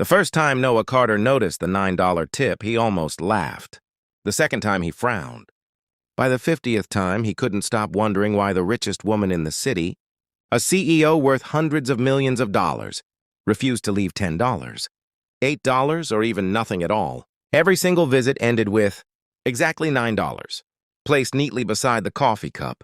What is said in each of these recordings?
The first time Noah Carter noticed the $9 tip, he almost laughed. The second time, he frowned. By the 50th time, he couldn't stop wondering why the richest woman in the city, a CEO worth hundreds of millions of dollars, refused to leave $10, $8, or even nothing at all. Every single visit ended with exactly $9, placed neatly beside the coffee cup,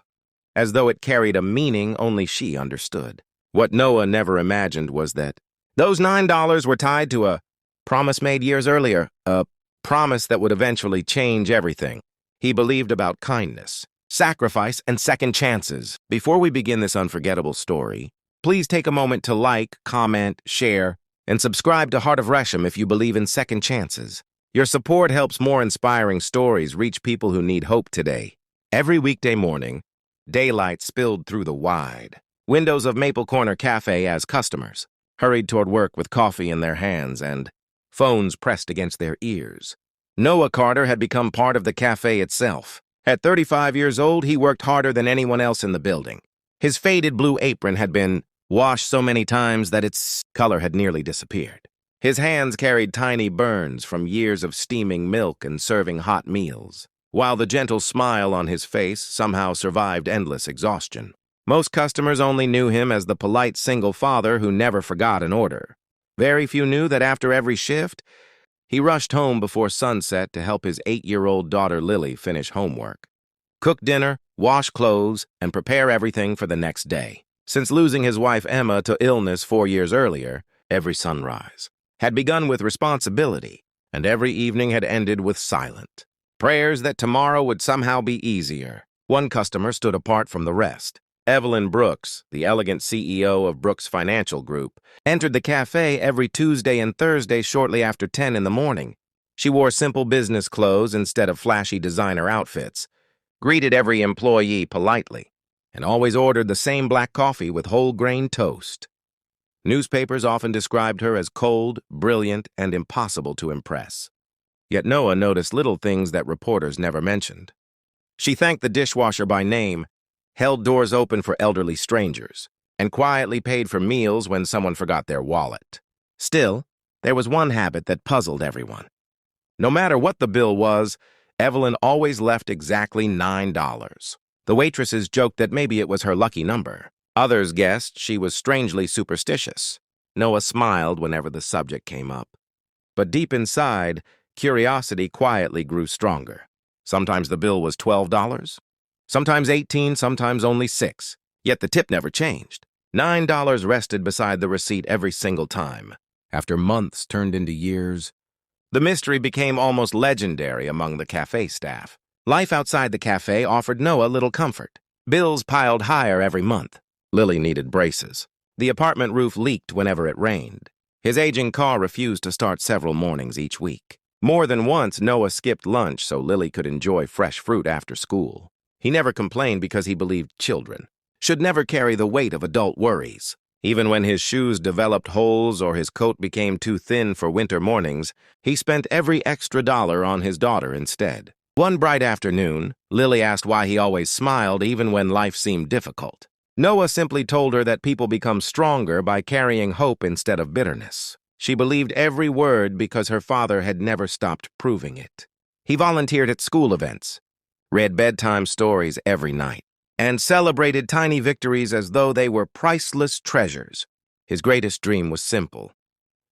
as though it carried a meaning only she understood. What Noah never imagined was that those $9 were tied to a promise made years earlier, a promise that would eventually change everything. He believed about kindness, sacrifice, and second chances. Before we begin this unforgettable story, please take a moment to like, comment, share, and subscribe to Heart of Resham if you believe in second chances. Your support helps more inspiring stories reach people who need hope today. Every weekday morning, daylight spilled through the wide windows of Maple Corner Cafe as customers hurried toward work with coffee in their hands and phones pressed against their ears. Noah Carter had become part of the cafe itself. At 35 years old, he worked harder than anyone else in the building. His faded blue apron had been washed so many times that its color had nearly disappeared. His hands carried tiny burns from years of steaming milk and serving hot meals, while the gentle smile on his face somehow survived endless exhaustion. Most customers only knew him as the polite single father who never forgot an order. Very few knew that after every shift, he rushed home before sunset to help his 8-year-old daughter Lily finish homework, cook dinner, wash clothes, and prepare everything for the next day. Since losing his wife Emma to illness 4 years earlier, every sunrise had begun with responsibility, and every evening had ended with silent prayers that tomorrow would somehow be easier. One customer stood apart from the rest. Evelyn Brooks, the elegant CEO of Brooks Financial Group, entered the cafe every Tuesday and Thursday shortly after 10 in the morning. She wore simple business clothes instead of flashy designer outfits, greeted every employee politely, and always ordered the same black coffee with whole grain toast. Newspapers often described her as cold, brilliant, and impossible to impress. Yet Noah noticed little things that reporters never mentioned. She thanked the dishwasher by name, held doors open for elderly strangers, and quietly paid for meals when someone forgot their wallet. Still, there was one habit that puzzled everyone. No matter what the bill was, Evelyn always left exactly $9. The waitresses joked that maybe it was her lucky number. Others guessed she was strangely superstitious. Noah smiled whenever the subject came up. But deep inside, curiosity quietly grew stronger. Sometimes the bill was $12, sometimes $18, sometimes only $6. Yet the tip never changed. $9 rested beside the receipt every single time. After months turned into years, the mystery became almost legendary among the cafe staff. Life outside the cafe offered Noah little comfort. Bills piled higher every month. Lily needed braces. The apartment roof leaked whenever it rained. His aging car refused to start several mornings each week. More than once, Noah skipped lunch so Lily could enjoy fresh fruit after school. He never complained because he believed children should never carry the weight of adult worries. Even when his shoes developed holes or his coat became too thin for winter mornings, he spent every extra dollar on his daughter instead. One bright afternoon, Lily asked why he always smiled even when life seemed difficult. Noah simply told her that people become stronger by carrying hope instead of bitterness. She believed every word because her father had never stopped proving it. He volunteered at school events, read bedtime stories every night, and celebrated tiny victories as though they were priceless treasures. His greatest dream was simple.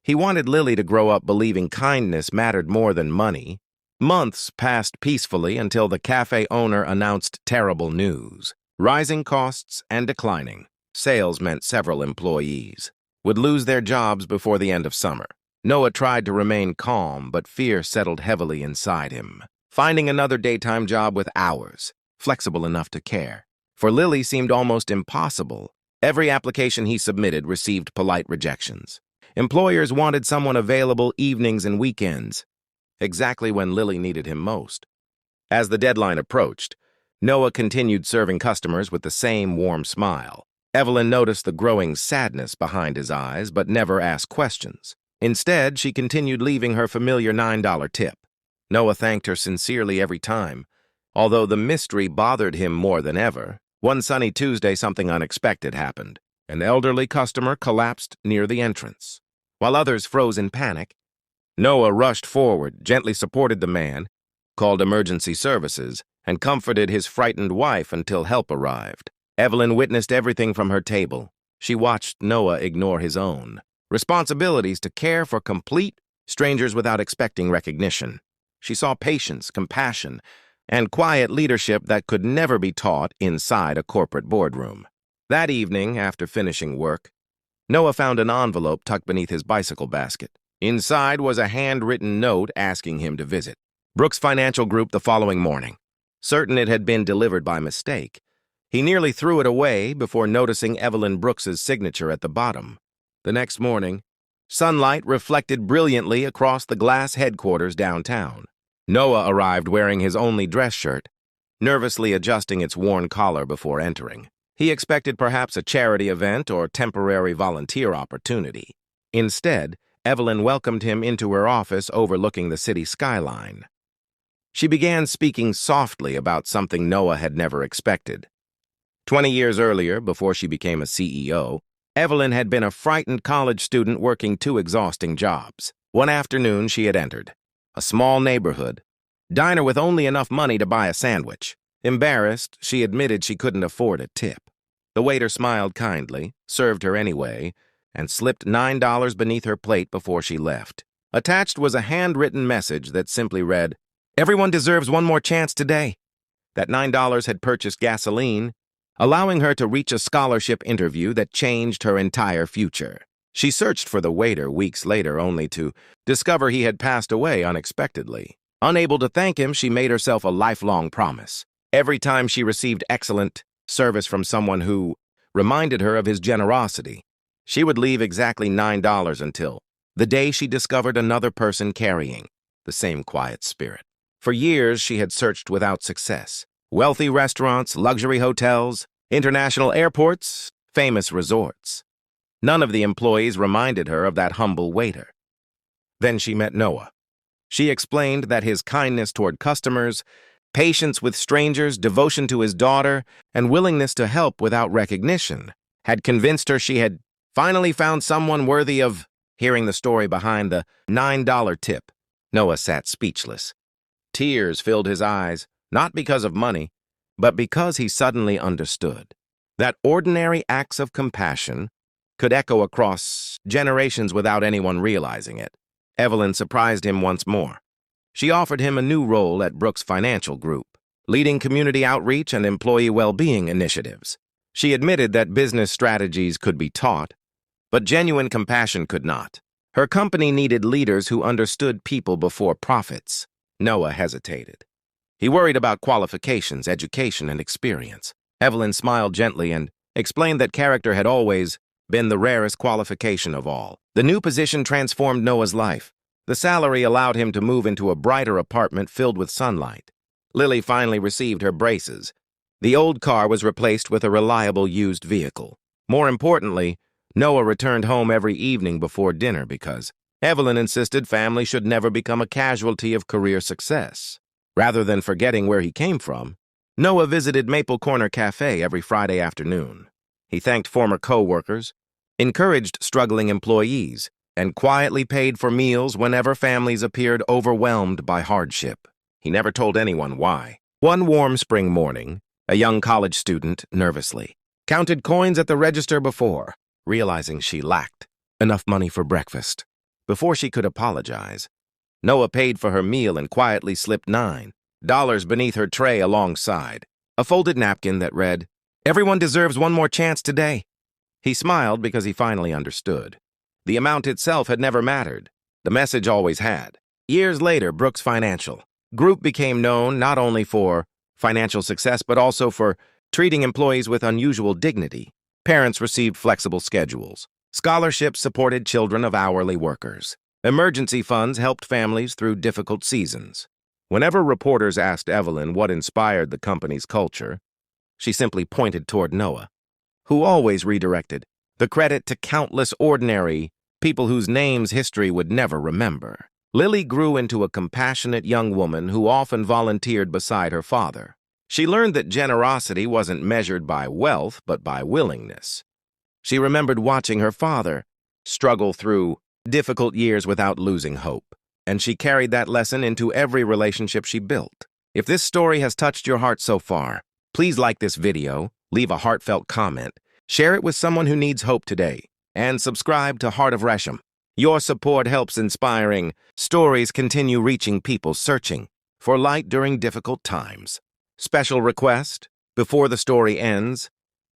He wanted Lily to grow up believing kindness mattered more than money. Months passed peacefully until the cafe owner announced terrible news. Rising costs and declining sales meant several employees would lose their jobs before the end of summer. Noah tried to remain calm, but fear settled heavily inside him. Finding another daytime job with hours, flexible enough to care, for Lily seemed almost impossible. Every application he submitted received polite rejections. Employers wanted someone available evenings and weekends, exactly when Lily needed him most. As the deadline approached, Noah continued serving customers with the same warm smile. Evelyn noticed the growing sadness behind his eyes, but never asked questions. Instead, she continued leaving her familiar $9 tip. Noah thanked her sincerely every time, although the mystery bothered him more than ever. One sunny Tuesday, something unexpected happened. An elderly customer collapsed near the entrance. while others froze in panic. Noah rushed forward, gently supported the man, called emergency services, and comforted his frightened wife until help arrived. Evelyn witnessed everything from her table. She watched Noah ignore his own responsibilities to care for complete strangers without expecting recognition. She saw patience, compassion, and quiet leadership that could never be taught inside a corporate boardroom. That evening, after finishing work, Noah found an envelope tucked beneath his bicycle basket. Inside was a handwritten note asking him to visit Brooks Financial Group the following morning. Certain it had been delivered by mistake, he nearly threw it away before noticing Evelyn Brooks's signature at the bottom. The next morning, sunlight reflected brilliantly across the glass headquarters downtown. Noah arrived wearing his only dress shirt, nervously adjusting its worn collar before entering. He expected perhaps a charity event or temporary volunteer opportunity. Instead, Evelyn welcomed him into her office overlooking the city skyline. She began speaking softly about something Noah had never expected. 20 years earlier, before she became a CEO, Evelyn had been a frightened college student working 2 exhausting jobs. One afternoon, she had entered a small neighborhood diner with only enough money to buy a sandwich. Embarrassed, she admitted she couldn't afford a tip. The waiter smiled kindly, served her anyway, and slipped $9 beneath her plate before she left. Attached was a handwritten message that simply read, "Everyone deserves one more chance today." That $9 had purchased gasoline, allowing her to reach a scholarship interview that changed her entire future. She searched for the waiter weeks later only to discover he had passed away unexpectedly. Unable to thank him, she made herself a lifelong promise. Every time she received excellent service from someone who reminded her of his generosity, she would leave exactly $9 until the day she discovered another person carrying the same quiet spirit. For years, she had searched without success. Wealthy restaurants, luxury hotels, international airports, famous resorts. None of the employees reminded her of that humble waiter. Then she met Noah. She explained that his kindness toward customers, patience with strangers, devotion to his daughter, and willingness to help without recognition had convinced her she had finally found someone worthy of hearing the story behind the $9 tip. Noah sat speechless. Tears filled his eyes, not because of money, but because he suddenly understood that ordinary acts of compassion could echo across generations without anyone realizing it. Evelyn surprised him once more. She offered him a new role at Brooks Financial Group, leading community outreach and employee well-being initiatives. She admitted that business strategies could be taught, but genuine compassion could not. Her company needed leaders who understood people before profits. Noah hesitated. He worried about qualifications, education, and experience. Evelyn smiled gently and explained that character had always been the rarest qualification of all. The new position transformed Noah's life. The salary allowed him to move into a brighter apartment filled with sunlight. Lily finally received her braces. The old car was replaced with a reliable used vehicle. More importantly, Noah returned home every evening before dinner because Evelyn insisted family should never become a casualty of career success. Rather than forgetting where he came from, Noah visited Maple Corner Café every Friday afternoon. He thanked former co-workers, encouraged struggling employees, and quietly paid for meals whenever families appeared overwhelmed by hardship. He never told anyone why. One warm spring morning, a young college student nervously counted coins at the register before realizing she lacked enough money for breakfast. Before she could apologize, Noah paid for her meal and quietly slipped $9 beneath her tray alongside a folded napkin that read, "Everyone deserves one more chance today." He smiled because he finally understood. The amount itself had never mattered. The message always had. Years later, Brooks Financial Group became known not only for financial success but also for treating employees with unusual dignity. Parents received flexible schedules. Scholarships supported children of hourly workers. Emergency funds helped families through difficult seasons. Whenever reporters asked Evelyn what inspired the company's culture, she simply pointed toward Noah, who always redirected the credit to countless ordinary people whose names history would never remember. Lily grew into a compassionate young woman who often volunteered beside her father. She learned that generosity wasn't measured by wealth but by willingness. She remembered watching her father struggle through difficult years without losing hope, and she carried that lesson into every relationship she built. If this story has touched your heart so far, please like this video, leave a heartfelt comment, share it with someone who needs hope today, and subscribe to Heart of Resham. Your support helps inspiring stories continue reaching people searching for light during difficult times. Special request, before the story ends,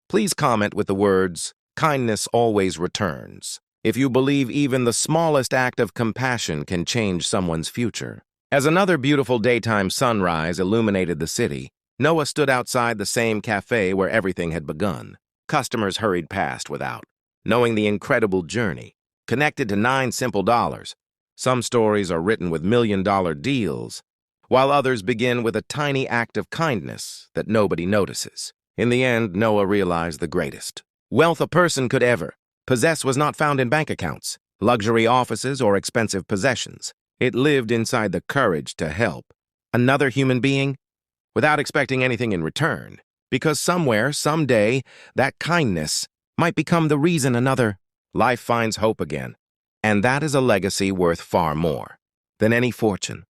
please comment with the words, "Kindness always returns," if you believe even the smallest act of compassion can change someone's future. As another beautiful daytime sunrise illuminated the city, Noah stood outside the same café where everything had begun. Customers hurried past without knowing the incredible journey, connected to 9 simple dollars. Some stories are written with million-dollar deals, while others begin with a tiny act of kindness that nobody notices. In the end, Noah realized the greatest wealth a person could ever possess was not found in bank accounts, luxury offices, or expensive possessions. It lived inside the courage to help another human being without expecting anything in return, because somewhere, someday, that kindness might become the reason another life finds hope again. And that is a legacy worth far more than any fortune.